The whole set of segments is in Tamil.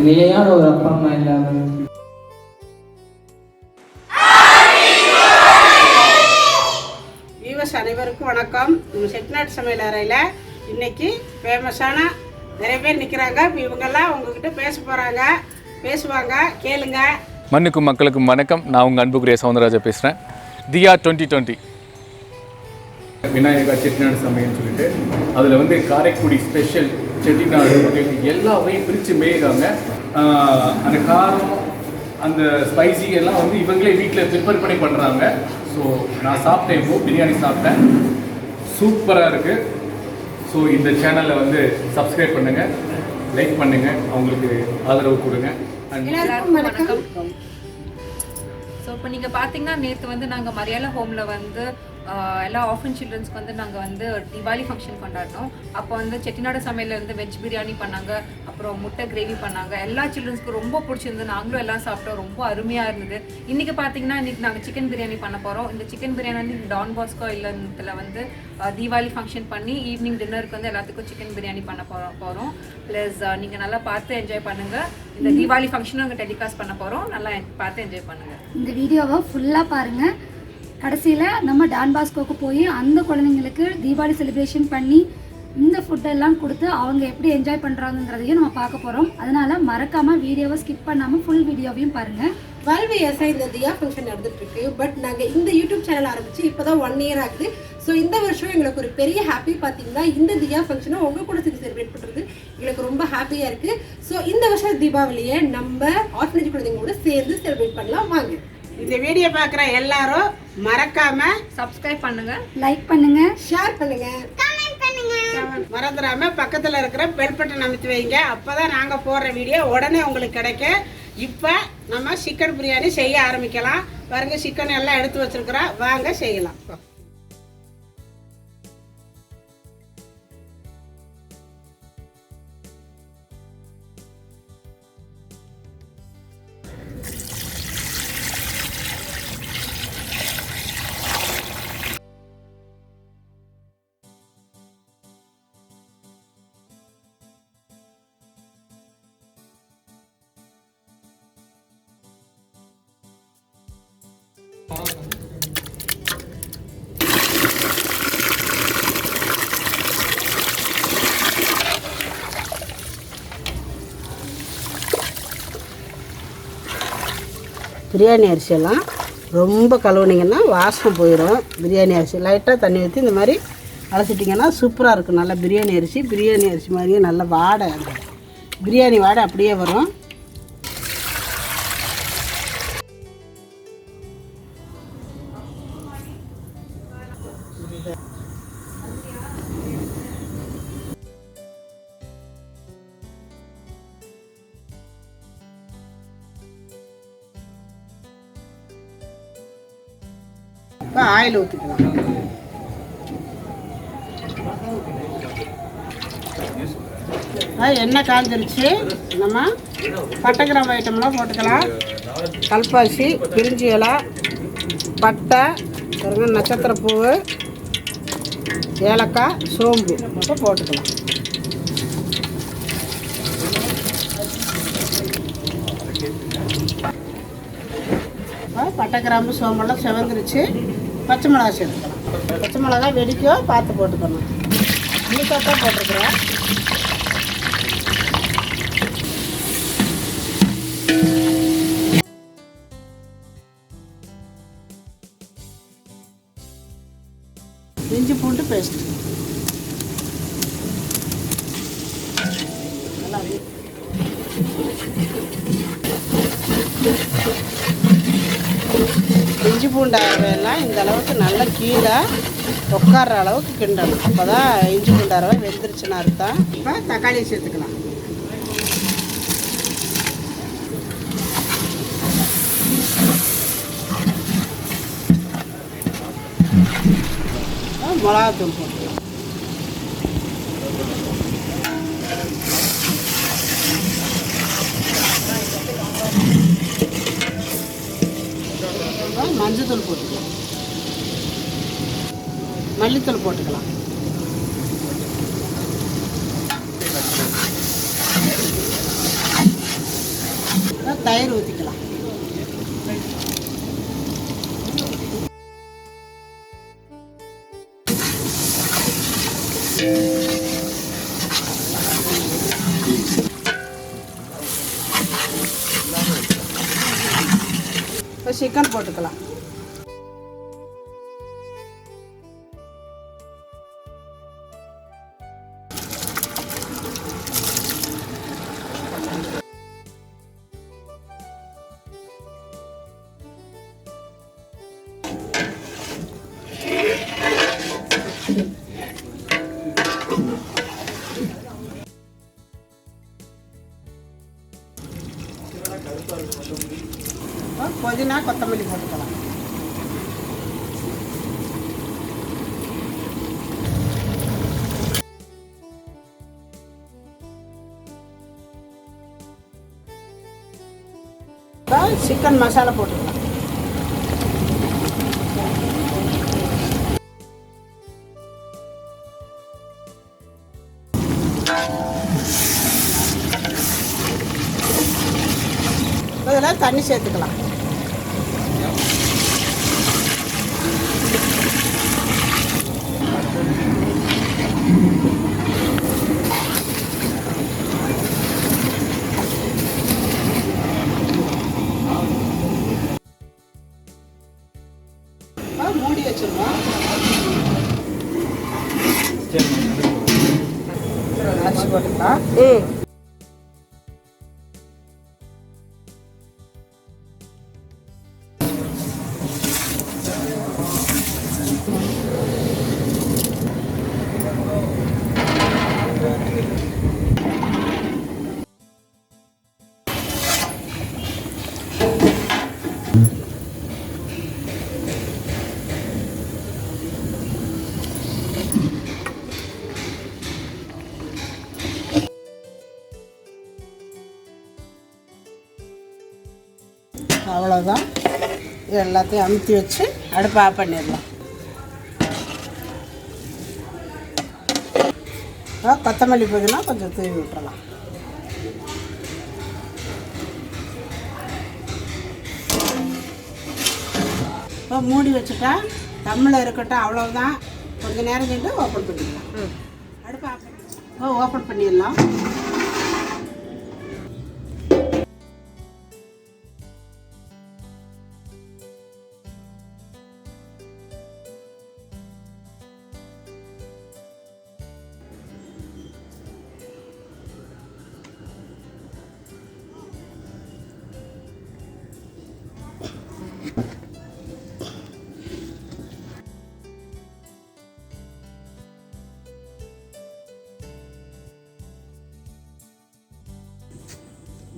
நிலையான ஒரு அப்பா அம்மா இல்லாமல். வியூவர்ஸ் அனைவருக்கும் வணக்கம். செட்டிநாடு சமையல் அறையில் இன்னைக்கு ஃபேமஸான நிறைய பேர் நிற்கிறாங்க. இவங்கெல்லாம் உங்ககிட்ட பேசுவாங்க, கேளுங்க. மண்ணுக்கும் மக்களுக்கும் வணக்கம். நான் உங்கள் அன்புக்குரிய சவுந்தரராஜா பேசுகிறேன். தியா 2020 விநாயகா செட்டிநாடு சமையல்னு சொல்லிட்டு அதில் வந்து காரைக்குடி ஸ்பெஷல் செட்டிநாடு எல்லா வகையும் பிரித்து மேய்கிறாங்க. அந்த காரம் அந்த ஸ்பைசி எல்லாம் வந்து இவங்களே வீட்டில் ப்ரிப்பேர் பண்ணி பண்ணுறாங்க. ஸோ நான் சாப்பிட்டேன், இப்போது பிரியாணி சாப்பிட்டேன், சூப்பராக இருக்குது. ஸோ இந்த சேனலை வந்து சப்ஸ்கிரைப் பண்ணுங்கள், லைக் பண்ணுங்கள், அவங்களுக்கு ஆதரவு கொடுங்க. எல்லாருக்கும் வணக்கம். ஸோ இப்போ நீங்கள் பார்த்தீங்கன்னா நேற்று வந்து நாங்கள் மரியாதை ஹோமில் வந்து எல்லா ஆஃபன் சில்ட்ரன்ஸ்க்கு வந்து நாங்கள் வந்து தீபாவளி ஃபங்க்ஷன் கொண்டாடினோம். அப்போ வந்து செட்டிநாடு சமையலில் வந்து வெஜ் பிரியாணி பண்ணாங்க, அப்புறம் முட்டை கிரேவி பண்ணாங்க. எல்லா சில்ட்ரன்ஸ்க்கும் ரொம்ப பிடிச்சிருந்து, நாங்களும் எல்லாம் சாப்பிட்டோம், ரொம்ப அருமையாக இருந்தது. இன்றைக்கி பார்த்தீங்கன்னா இன்றைக்கி நாங்கள் சிக்கன் பிரியாணி பண்ண போகிறோம். இந்த சிக்கன் பிரியாணி வந்து டான் பாஸ்கோ இல்லத்தில் வந்து தீபாவளி ஃபங்க்ஷன் பண்ணி ஈவினிங் டின்னருக்கு வந்து எல்லாத்துக்கும் சிக்கன் பிரியாணி பண்ண போகிறோம். ப்ளஸ் நீங்கள் நல்லா பார்த்து என்ஜாய் பண்ணுங்கள். இந்த தீபாவளி ஃபங்க்ஷனும் நாங்கள் டெலிகாஸ்ட் பண்ண போகிறோம். நல்லா பார்த்து என்ஜாய் பண்ணுங்கள். இந்த வீடியோவை ஃபுல்லாக பாருங்கள். கடைசியில் நம்ம டான் பாஸ்கோக்கு போய் அந்த குழந்தைங்களுக்கு தீபாவளி செலிப்ரேஷன் பண்ணி இந்த ஃபுட்டெல்லாம் கொடுத்து அவங்க எப்படி என்ஜாய் பண்ணுறாங்கிறதையும் நம்ம பார்க்க போகிறோம். அதனால் மறக்காமல் வீடியோவை ஸ்கிப் பண்ணாமல் ஃபுல் வீடியோவையும் பாருங்கள். 12 இயர்ஸாக இந்த தியா ஃபங்க்ஷன் நடந்துட்டுருக்கு. பட் நாங்கள் இந்த யூடியூப் சேனல் ஆரம்பித்து இப்போ தான் 1 இயர் ஆகுது. ஸோ இந்த வருஷம் எங்களுக்கு ஒரு பெரிய ஹாப்பி பார்த்தீங்கன்னா இந்த தியா ஃபங்க்ஷனை உங்கள் கூட சேர்த்து செலிப்ரேட் பண்ணுறது எங்களுக்கு ரொம்ப ஹாப்பியாக இருக்குது. ஸோ இந்த வருஷம் தீபாவளியை நம்ம ஆர்ஃபனேஜ் குழந்தைங்களோட சேர்ந்து செலிப்ரேட் பண்ணலாம் வாங்க. இந்த வீடியோ பார்க்குற எல்லாரும் மறக்காம சப்ஸ்கிரைப் பண்ணுங்க, லைக் பண்ணுங்க, ஷேர் பண்ணுங்க, கமெண்ட் பண்ணுங்க. மறந்துடாம பக்கத்தில் இருக்கிற பெல் பட்டன் அமைத்து வைங்க. அப்போதான் நாங்கள் போடுற வீடியோ உடனே உங்களுக்கு கிடைக்கும். இப்போ நம்ம சிக்கன் பிரியாணி செய்ய ஆரம்பிக்கலாம். பாருங்க, சிக்கன் எல்லாம் எடுத்து வச்சிருக்கிறோம், வாங்க செய்யலாம். பிரியாணி அரிசியெல்லாம் ரொம்ப கழுவுனீங்கன்னா வாசம் போயிடும். பிரியாணி அரிசி லைட்டாக தண்ணி ஊற்றி இந்த மாதிரி அலசிட்டிங்கன்னா சூப்பராக இருக்கும். நல்லா பிரியாணி அரிசி மாதிரியே நல்ல வாடை, அந்த பிரியாணி வாடை அப்படியே வரும். இப்போ ஆயில் ஊற்றிக்கலாம். எண்ணெய் காஞ்சிருச்சு. நம்ம பட்டை கிராம்பு ஐட்டம்லாம் போட்டுக்கலாம். கல்பாசி, பிரிஞ்சி இலை, பட்டை, நட்சத்திர பூ, ஏலக்காய், சோம்பு இப்போ போட்டுக்கலாம். பட்டை கிராம்பு சோம்பெல்லாம் செவந்துருச்சு. பச்சை மிளகா சேர்த்துக்கலாம். பச்சை மிளகா வெடிக்கும், பார்த்து போட்டுக்கணும். இன்னிக்காத்தான் போட்டிருக்கிறேன். இஞ்சி பூண்டு பேஸ்ட் நல்லா இஞ்சி பூண்டு அரவையெல்லாம் இந்த அளவுக்கு நல்லா கீழே உட்கார்ற அளவுக்கு கிண்டணும். அப்போ தான் இஞ்சி பூண்டு அரவை வெந்துருச்சுன்னு அர்த்தம். இப்போ தக்காளி சேர்த்துக்கலாம். மிளகாத்தூள் போட்டுக்கலாம். மஞ்சத்தூள் போட்டுக்கலாம். மல்லித்தூள் போட்டுக்கலாம். தயிர் ஊற்றிக்கலாம். இப்போ சிக்கன் போட்டுக்கலாம். புதினா கொத்தமல்லி போட்டுக்கலாம். சிக்கன் மசாலா போட்டுக்கலாம். இதெல்லாம் தண்ணி சேர்த்துக்கலாம். மூடி வச்சிருவோம். அரிசி போட்டுக்கலாம். அவ்வளோதான். இது எல்லாத்தையும் அமுத்தி வச்சு அடுப்பை ஆஃப் பண்ணிடலாம். கொத்தமல்லி புதினா கொஞ்சம் தூவி விட்டுறலாம். இப்போ மூடி வச்சுட்டா தம்மில் இருக்கட்டும். அவ்வளோதான். கொஞ்சம் நேரம் சென்று ஓப்பன் பண்ணிடலாம். அடுப்பை ஆஃப் பண்ணி ஓப்பன் பண்ணிடலாம்.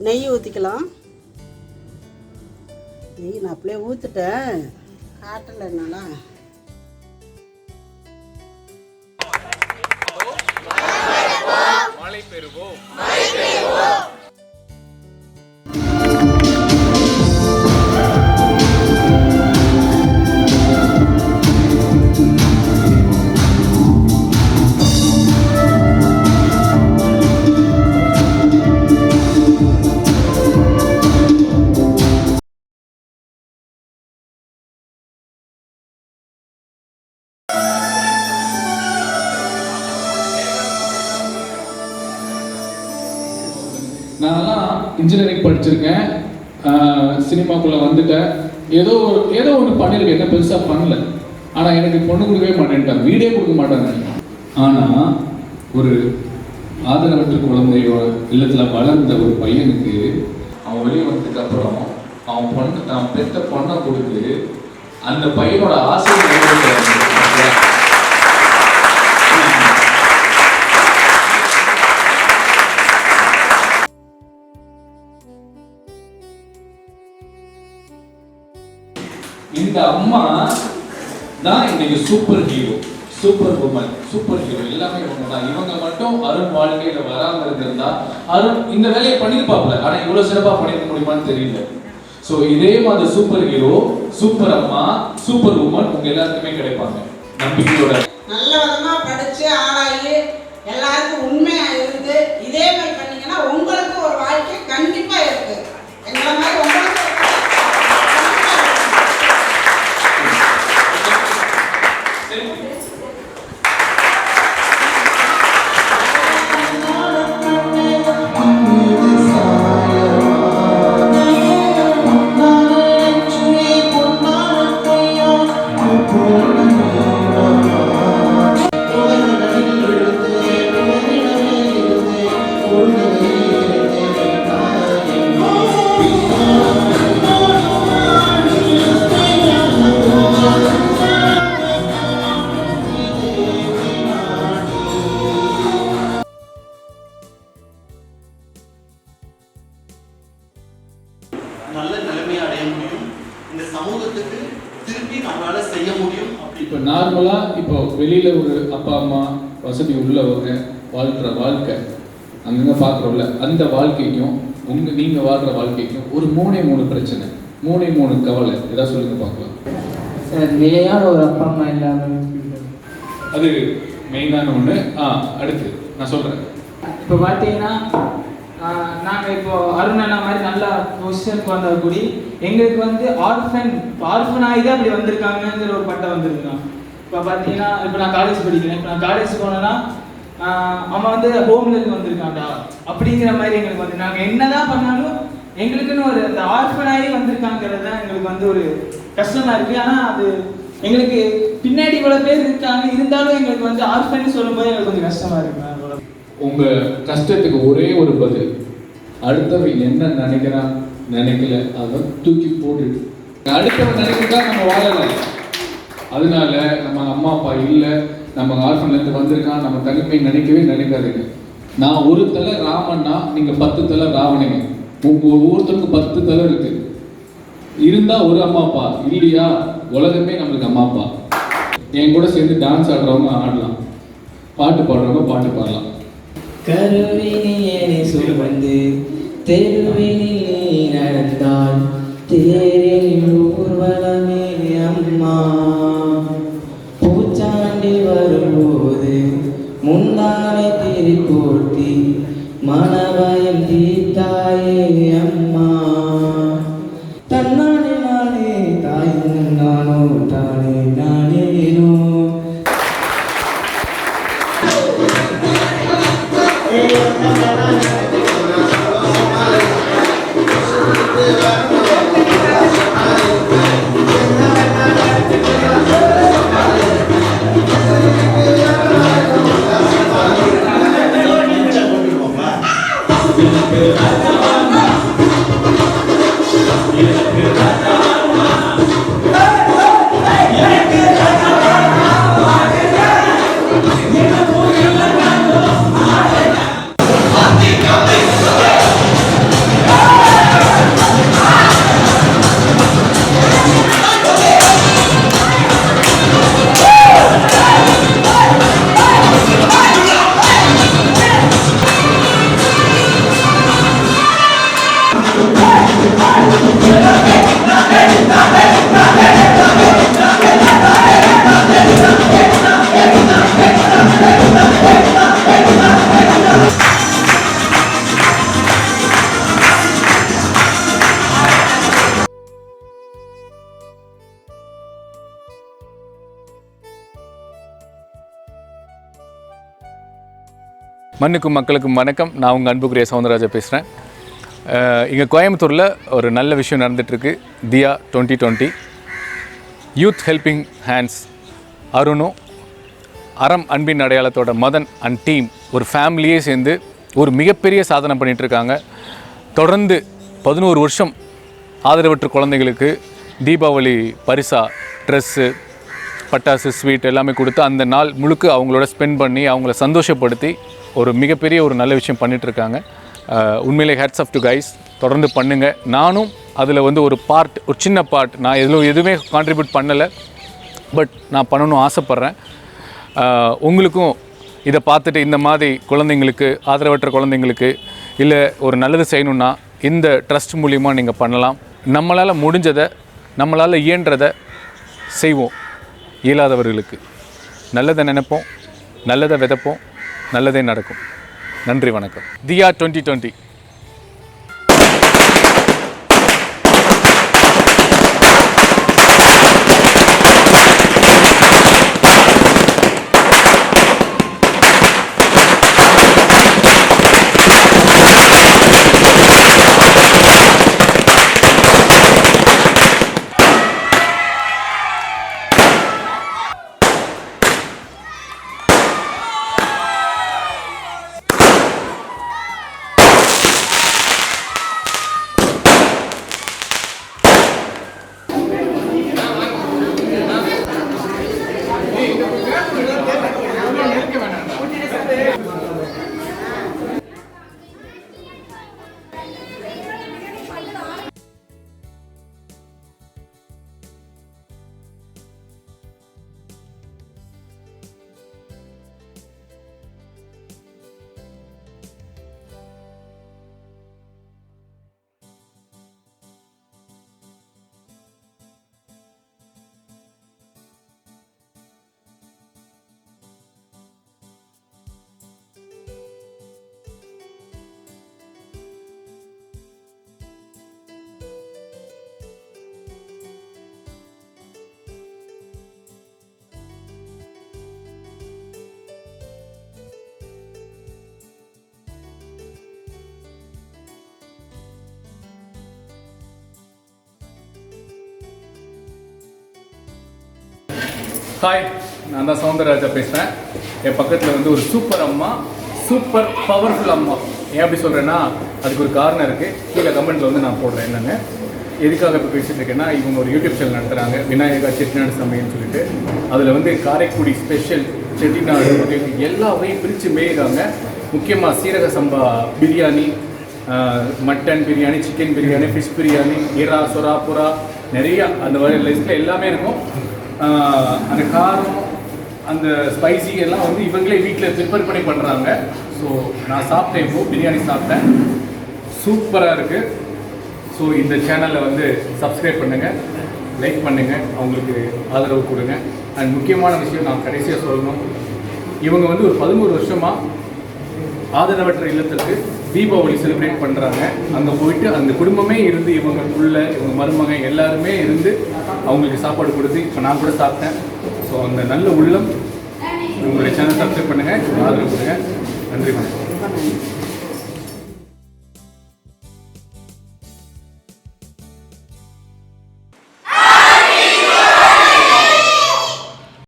நெய் ஊற்றிக்கலாம். நெய் நான் அப்படியே ஊற்றிட்டேன், காட்டலை என்னால். மழை பெறுவோம். நான்லாம் இன்ஜினியரிங் படிச்சிருக்கேன், சினிமாக்குள்ளே வந்துட்டேன். ஏதோ ஒன்று பண்ணியிருக்கேன், என்ன பெருசாக பண்ணல. ஆனால் எனக்கு பொண்ணு கொடுக்கவே மாட்டேன்ட்டாங்க, வீடே கொடுக்க மாட்டாங்க. ஆனால் ஒரு ஆதரவற்ற குழந்தையோட இல்லத்தில் வளர்ந்த ஒரு பையனுக்கு அவன் வெளியே வந்ததுக்கு அப்புறம் அவன் பெற்ற பொண்ணை கொடுத்து அந்த பையனோட ஆசை இந்த அம்மா தான் இன்னைக்கு super hero, super woman, super hero எல்லாமே இவங்க தான். இவங்க மட்டும் அருண் வாழ்க்கையில வராம இருந்திருந்தா அருண் இந்த வேலையை பண்ணிருப்பாப்ல, ஆனா இவ்வளவு சிறப்பா பண்ணிருக்க முடியுமான்னு தெரியல. சோ இதே மாதிரி சூப்பர் ஹீரோ, சூப்பர் அம்மா, சூப்பர் உமன் உங்க எல்லாருக்குமே கிடைப்பாங்க நம்பிக்கையோட. நல்ல விதமா படிச்சு ஆளாகி எல்லாருக்கும் உண்மையா இருந்து இதே மாதிரி பண்ணீங்கன்னா உங்களுக்கு ஒரு வாழ்க்கை கண்டிப்பா இருக்கு. எங்களை மாதிரி நார்மலாக இப்போ வெளியில் ஒரு அப்பா அம்மா வசதி உள்ளவங்க வாழ்கிற வாழ்க்கை அங்கங்கே பார்க்குறோம்ல, அந்த வாழ்க்கைக்கும் நீங்கள் வாழ்கிற வாழ்க்கைக்கும் ஒரு 3 பிரச்சனை, 3 கவலை ஏதாவது சொல்லுங்க பார்க்கலாம். சார் நிலையான ஒரு அப்பா அம்மா இல்லாமல் அது மெயினான ஒன்று. அடுத்து நான் சொல்கிறேன். இப்போ பார்த்தீங்கன்னா நாங்கள் இப்போ அருணண்ணா மாதிரி நல்லா பொசிஷனுக்கு வந்த கூடி எங்களுக்கு வந்து ஆர்ஃபன் ஆகி தான் அப்படி வந்திருக்காங்கங்கிற ஒரு பட்டம் வந்திருக்கான். இப்போ பார்த்தீங்கன்னா இப்போ நான் காலேஜ் படிக்கிறேன். இப்போ நான் காலேஜ் போனேன்னா அவன் வந்து ஹோம்லேருந்து வந்திருக்கான்டா அப்படிங்கிற மாதிரி எங்களுக்கு வந்து நாங்கள் என்னதான் பண்ணாலும் எங்களுக்குன்னு ஒரு அந்த ஆர்ஃபன் ஆகி வந்திருக்காங்கிறது தான் எங்களுக்கு வந்து ஒரு கஷ்டமா இருக்குது. ஆனால் அது எங்களுக்கு பின்னாடி இவ்வளோ பேர் இருக்காங்க, இருந்தாலும் எங்களுக்கு வந்து ஆர்ஃபன் சொல்லும்போது எங்களுக்கு கொஞ்சம் கஷ்டமா இருக்கு. உங்கள் கஷ்டத்துக்கு ஒரே ஒரு பதில், அடுத்தவன் என்ன நினைக்கிறான் நினைக்கல அதை தூக்கி போட்டுட்டு அடுத்தவன் நினைக்கிறதா நம்ம வாழலை. அதனால நம்ம அம்மா அப்பா இல்லை, நம்ம ஆர்ஃபன்லேருந்து வந்திருக்கான், நம்ம தனிமை நினைக்காதீங்க. நான் ஒரு தலை ராமன்னா நீங்கள் 10 தலை ராவணிங்க. உங்கள் ஒவ்வொருத்தருக்கும் 10 தலை இருக்கு. இருந்தால் ஒரு அம்மா அப்பா, இல்லையா உலகமே நம்மளுக்கு அம்மா அப்பா. என் கூட சேர்ந்து டான்ஸ் ஆடுறவங்க ஆடலாம், பாட்டு பாடுறவங்க பாட்டு பாடலாம். கருவினியனை சுமந்து தெருவினில் நீ நடந்தால் தேரில் ஊர்வலமே அம்மா. பூச்சாண்டி வரும்போது முன்னாலே திரி போட்டி மனபயம் தீத்தாயே அம்மா. தன்னானே நானே தாய் நானோ தானே நானேனோ. மண்ணுக்கும் மக்களுக்கும் வணக்கம். நான் உங்கள் அன்புக்குரிய சவுந்தரராஜா பேசுகிறேன். இங்கே கோயம்புத்தூரில் ஒரு நல்ல விஷயம் நடந்துகிட்ருக்கு. தியா 2020 யூத் ஹெல்பிங் ஹேண்ட்ஸ் அருணும் அறம் அன்பின் அடையாளத்தோட மதன் அண்ட் டீம் ஒரு ஃபேமிலியே சேர்ந்து ஒரு மிகப்பெரிய சாதனை பண்ணிகிட்ருக்காங்க. தொடர்ந்து 11 வருஷம் ஆதரவற்ற குழந்தைகளுக்கு தீபாவளி பரிசா ட்ரெஸ்ஸு, பட்டாசு, ஸ்வீட் எல்லாமே கொடுத்து அந்த நாள் முழுக்க அவங்களோட ஸ்பெண்ட் பண்ணி அவங்கள சந்தோஷப்படுத்தி ஒரு மிகப்பெரிய ஒரு நல்ல விஷயம் பண்ணிகிட்ருக்காங்க. உண்மையிலே ஹேட்ஸ் ஆஃப் டு கைஸ். தொடர்ந்து பண்ணுங்கள். நானும் அதில் வந்து ஒரு சின்ன பார்ட், நான் எதுவுமே கான்ட்ரிபியூட் பண்ணலை, பட் நான் பண்ணணும்னு ஆசைப்பட்றேன். உங்களுக்கும் இதை பார்த்துட்டு இந்த மாதிரி குழந்தைங்களுக்கு, ஆதரவற்ற குழந்தைங்களுக்கு இல்லை ஒரு நல்லது செய்யணுன்னா இந்த ட்ரஸ்ட் மூலிமா நீங்கள் பண்ணலாம். நம்மளால் முடிஞ்சதை, நம்மளால் இயன்றதை செய்வோம். இயலாதவர்களுக்கு நல்லதை நினைப்போம், நல்லதை விதைப்போம், நல்லதே நடக்கும். நன்றி, வணக்கம். தியா 2020. ஹாய், நான் தான் சௌந்தரராஜா பேசுகிறேன். என் பக்கத்தில் வந்து ஒரு சூப்பர் அம்மா, சூப்பர் பவர்ஃபுல் அம்மா. ஏன் அப்படி சொல்கிறேன்னா அதுக்கு ஒரு காரணம் இருக்குது. கீழே கமெண்ட்டில் வந்து நான் போடுறேன் என்னென்னு. எதுக்காக இப்போ பேசிகிட்டு இருக்கேன்னா, இவங்க ஒரு யூடியூப் சேனல் நடத்துகிறாங்க, விநாயகா செட்டிநாடு சமையல்னு சொல்லிட்டு. அதில் வந்து காரைக்குடி ஸ்பெஷல் செட்டிநாடு வகைகள் எல்லா வகையும் பிரித்து மேய்கிறாங்க. முக்கியமாக சீரக சம்பா biryani, mutton biryani, chicken biryani, fish biryani, இறா, சுறா, புறா, நிறையா அந்த வகை லிஸ்ட்டில் எல்லாமே இருக்கும். அந்த காரம், அந்த ஸ்பைசி எல்லாம் வந்து இவங்களே வீட்டில் ப்ரிப்பேர் பண்ணி பண்ணுறாங்க. ஸோ நான் சாப்பிட்டேன், இப்போது பிரியாணி சாப்பிட்டேன், சூப்பராக இருக்குது. ஸோ இந்த சேனலை வந்து சப்ஸ்கிரைப் பண்ணுங்கள், லைக் பண்ணுங்கள், அவங்களுக்கு ஆதரவு கொடுங்க. அண்ட் முக்கியமான விஷயம் நான் கடைசியாக சொல்லணும், இவங்க வந்து ஒரு 13 வருஷமாக ஆதரவற்ற இல்லத்துக்கு தீபாவளி செலிப்ரேட் பண்ணுறாங்க. அங்கே போயிட்டு அந்த குடும்பமே இருந்து, இவங்க புள்ள, இவங்க மருமகன் எல்லாருமே இருந்து அவங்களுக்கு சாப்பாடு கொடுத்து இப்போ நான் கூட சாப்பிட்டேன். ஸோ அந்த நல்ல உள்ளம், உங்களுடைய சேனல் சப்ஸ்கிரைப் பண்ணுங்கள், ஆதரவு கொடுங்க. நன்றி, வணக்கம்.